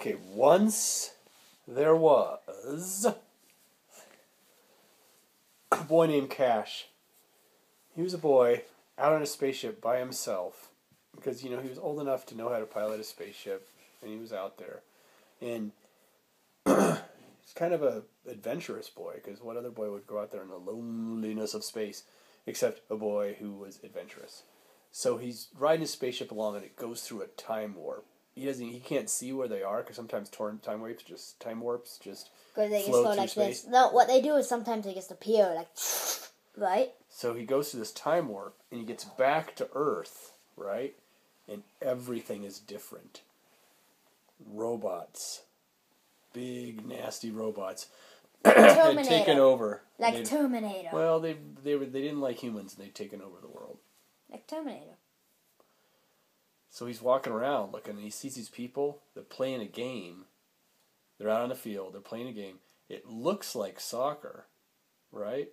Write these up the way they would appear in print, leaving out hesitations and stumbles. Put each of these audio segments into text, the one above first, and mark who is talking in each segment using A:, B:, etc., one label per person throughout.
A: Okay, once there was a boy named Cash. He was a boy out on a spaceship by himself because, he was old enough to know how to pilot a spaceship, and he was out there. And he's kind of a adventurous boy, because what other boy would go out there in the loneliness of space except a boy who was adventurous? So he's riding his spaceship along, and it goes through a time warp. He can't see where they are, because sometimes time warps just
B: because they just
A: float
B: go
A: through
B: like
A: space.
B: this. No, what they do is sometimes they just appear like, right?
A: So he goes through this time warp, and he gets back to Earth, right? And everything is different. Robots. Big, nasty robots.
B: Terminator.
A: Had taken over.
B: Like Terminator.
A: Well, they didn't like humans, and they'd taken over the world.
B: Like Terminator.
A: So he's walking around looking, and he sees these people. They're playing a game. They're out on the field. They're playing a game. It looks like soccer, right?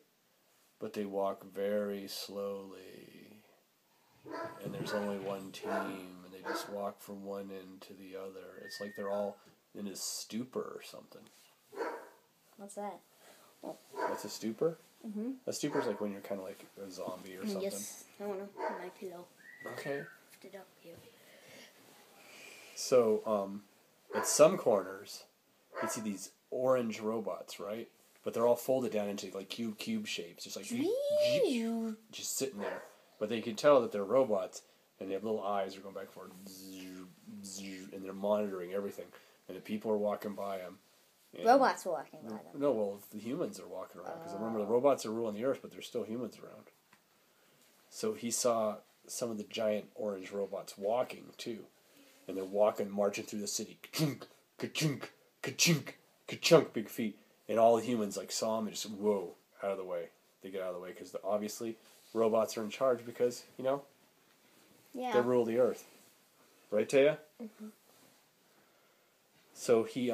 A: But they walk very slowly. And there's only one team, and they just walk from one end to the other. It's like they're all in a stupor or something.
B: What's that?
A: That's a stupor?
B: Mm-hmm.
A: A stupor is like when you're kind of like a zombie or something.
B: Yes. I want to put my pillow.
A: Okay.
B: Lift it up here.
A: So, at some corners, you see these orange robots, right? But they're all folded down into like cube shapes, just like just sitting there. But they can tell that they're robots, and they have little eyes. They're going back and forth, and they're monitoring everything. And the people are walking by them.
B: Robots are walking by them.
A: No, well, the humans are walking around, because remember, the robots are ruling the Earth, but there's still humans around. So he saw some of the giant orange robots walking too, and they're marching through the city, ka-chunk, ka-chunk, ka-chunk, ka-chunk, big feet, and all the humans like saw them and just whoa, out of the way. They get out of the way because obviously robots are in charge because
B: Yeah.
A: they rule the Earth, right, Taya?
B: Mm-hmm.
A: So he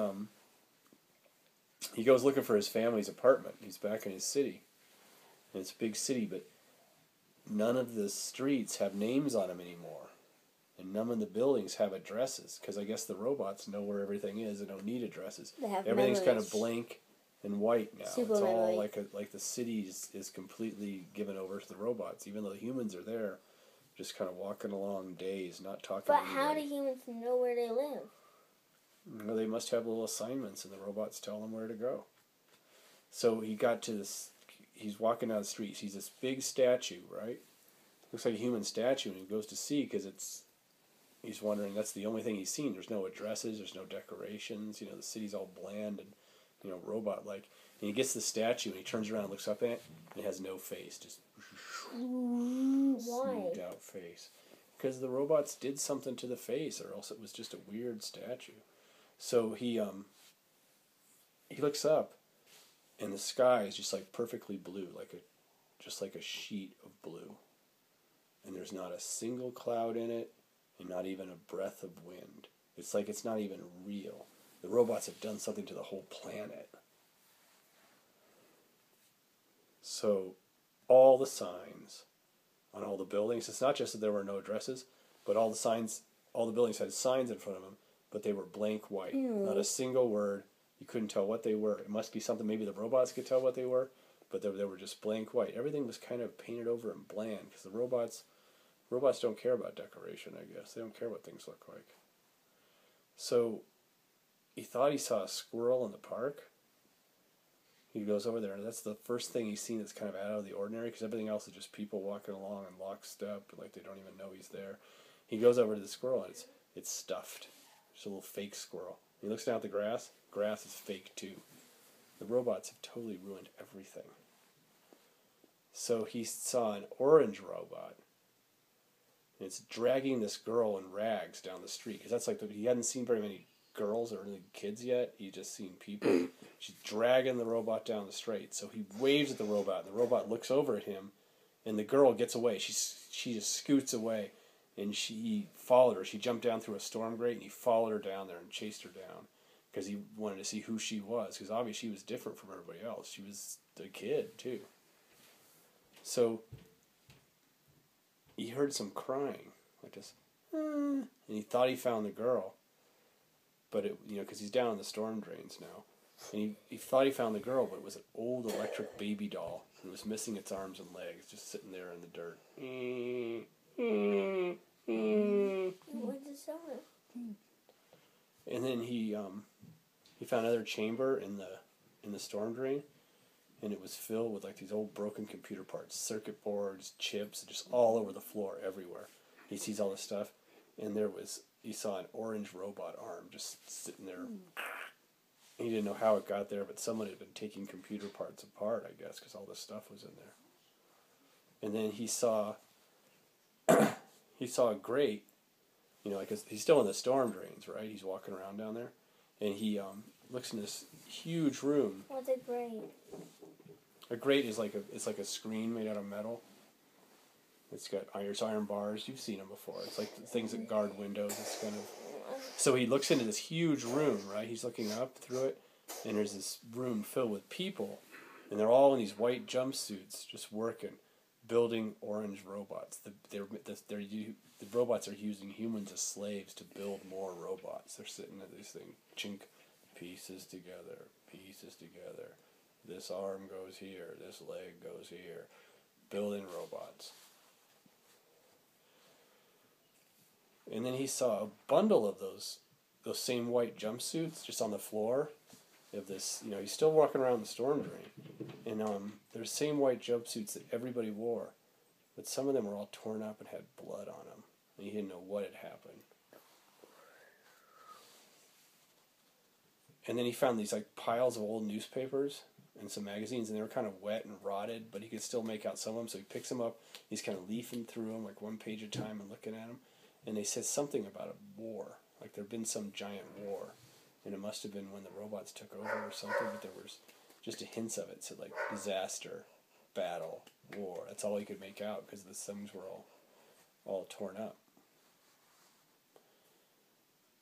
A: goes looking for his family's apartment. He's back in his city, and it's a big city, but none of the streets have names on them anymore. And none of the buildings have addresses, because I guess the robots know where everything is. They don't need addresses.
B: They have
A: Everything's
B: memories.
A: kind of blank and white now.
B: Super
A: it's all
B: memory.
A: like the city is completely given over to the robots, even though the humans are there, just kind of walking along days, not talking
B: But
A: to anybody.
B: how do humans know where they live?
A: Well, they must have little assignments, and the robots tell them where to go. So he got to this. He's walking down the street. He sees this big statue, right? Looks like a human statue, and he goes to see because he's wondering, that's the only thing he's seen. There's no addresses, there's no decorations, the city's all bland and, robot-like. And he gets the statue, and he turns around and looks up at it, and it has no face, just smoothed out face. Because the robots did something to the face, or else it was just a weird statue. So he looks up, and the sky is just like perfectly blue, just like a sheet of blue. And there's not a single cloud in it, and not even a breath of wind. It's like it's not even real. The robots have done something to the whole planet. So, all the signs on all the buildings, it's not just that there were no addresses, but all the buildings had signs in front of them, but they were blank white. Not a single word. You couldn't tell what they were. It must be something, maybe the robots could tell what they were, but they were just blank white. Everything was kind of painted over and bland, because the robots don't care about decoration, I guess. They don't care what things look like. So he thought he saw a squirrel in the park. He goes over there, and that's the first thing he's seen that's kind of out of the ordinary, because everything else is just people walking along in lockstep, like they don't even know he's there. He goes over to the squirrel, and it's stuffed. It's a little fake squirrel. He looks down at the grass. Grass is fake too. The robots have totally ruined everything. So he saw an orange robot. And it's dragging this girl in rags down the street. Because that's he hadn't seen very many girls or really kids yet. He'd just seen people. She's dragging the robot down the street. So he waves at the robot. And the robot looks over at him. And the girl gets away. She just scoots away. And he followed her. She jumped down through a storm grate. And he followed her down there and chased her down. Because he wanted to see who she was. Because obviously she was different from everybody else. She was a kid too. So he heard some crying, like this, and he thought he found the girl. but because he's down in the storm drains now, and he thought he found the girl, but it was an old electric baby doll. It was missing its arms and legs, just sitting there in the dirt.
B: What's the sound?
A: And then he found another chamber in the storm drain, and it was filled with like these old broken computer parts, circuit boards, chips, just all over the floor, everywhere. He sees all this stuff, and he saw an orange robot arm just sitting there. He didn't know how it got there, but someone had been taking computer parts apart, I guess, because all this stuff was in there. And then he saw a grate, because he's still in the storm drains, right? He's walking around down there, and he looks in this huge room.
B: What's a grate?
A: A grate is like a screen made out of metal. It's got iron bars. You've seen them before. It's like things that guard windows. It's kind of. So he looks into this huge room, right? He's looking up through it, and there's this room filled with people, and they're all in these white jumpsuits, just working, building orange robots. The robots are using humans as slaves to build more robots. They're sitting at this thing, chink, pieces together. This arm goes here, this leg goes here, building robots. And then he saw a bundle of those same white jumpsuits just on the floor of this, he's still walking around the storm drain. And they're the same white jumpsuits that everybody wore, but some of them were all torn up and had blood on them. And he didn't know what had happened. And then he found these like piles of old newspapers and some magazines, and they were kind of wet and rotted, but he could still make out some of them, so he picks them up. He's kind of leafing through them, like one page at a time, and looking at them. And they said something about a war, like there'd been some giant war, and it must have been when the robots took over or something, but there was just a hint of it. It said like disaster, battle, war. That's all he could make out because the things were all torn up.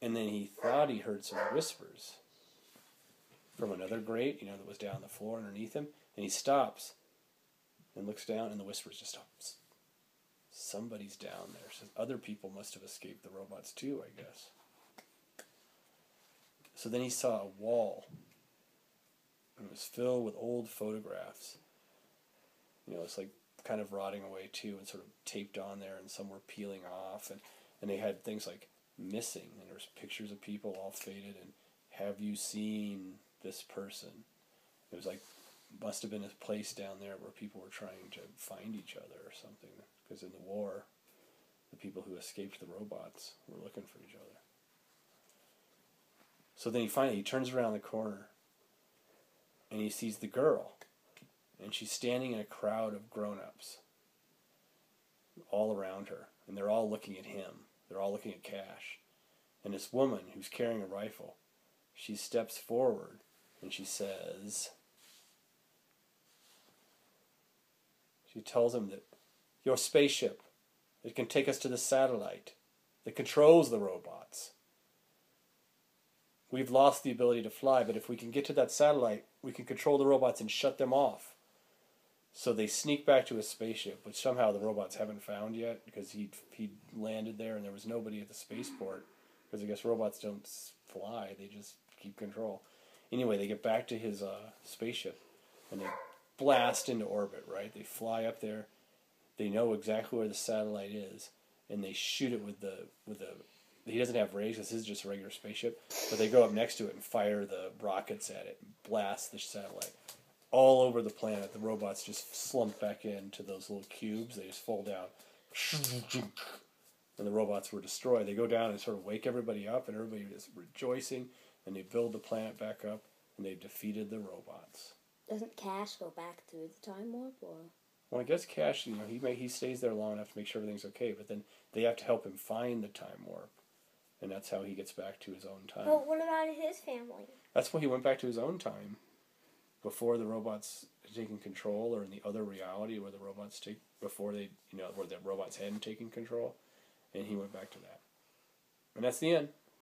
A: And then he thought he heard some whispers from another grate, that was down the floor underneath him, and he stops and looks down, and the whispers just stops. Somebody's down there. So other people must have escaped the robots too, I guess. So then he saw a wall. And it was filled with old photographs. It's like kind of rotting away too, and sort of taped on there, and some were peeling off, and they had things like missing, and there was pictures of people all faded, and have you seen this person? It was like, must have been a place down there where people were trying to find each other or something. Because in the war, the people who escaped the robots were looking for each other. So then he turns around the corner, and he sees the girl, and she's standing in a crowd of grown-ups all around her, and they're all looking at him. They're all looking at Cash. And this woman who's carrying a rifle, she steps forward, and she says, she tells him that your spaceship, it can take us to the satellite that controls the robots. We've lost the ability to fly, but if we can get to that satellite, we can control the robots and shut them off. So they sneak back to his spaceship, which somehow the robots haven't found yet, because he'd landed there and there was nobody at the spaceport, because I guess robots don't fly, they just keep control. Anyway, they get back to his spaceship, and they blast into orbit, right? They fly up there. They know exactly where the satellite is, and they shoot it with the. He doesn't have rays. This is just a regular spaceship, but they go up next to it and fire the rockets at it, and blast the satellite all over the planet. The robots just slump back into those little cubes. They just fall down, and the robots were destroyed. They go down and sort of wake everybody up, and everybody is rejoicing, and they build the planet back up, and they've defeated the robots.
B: Doesn't Cash go back through the time warp, or?
A: Well, I guess Cash, he stays there long enough to make sure everything's okay, but then they have to help him find the time warp, and that's how he gets back to his own time.
B: But what about his family?
A: That's why he went back to his own time, before the robots had taken control, or in the other reality where the robots where the robots hadn't taken control, and he went back to that. And that's the end.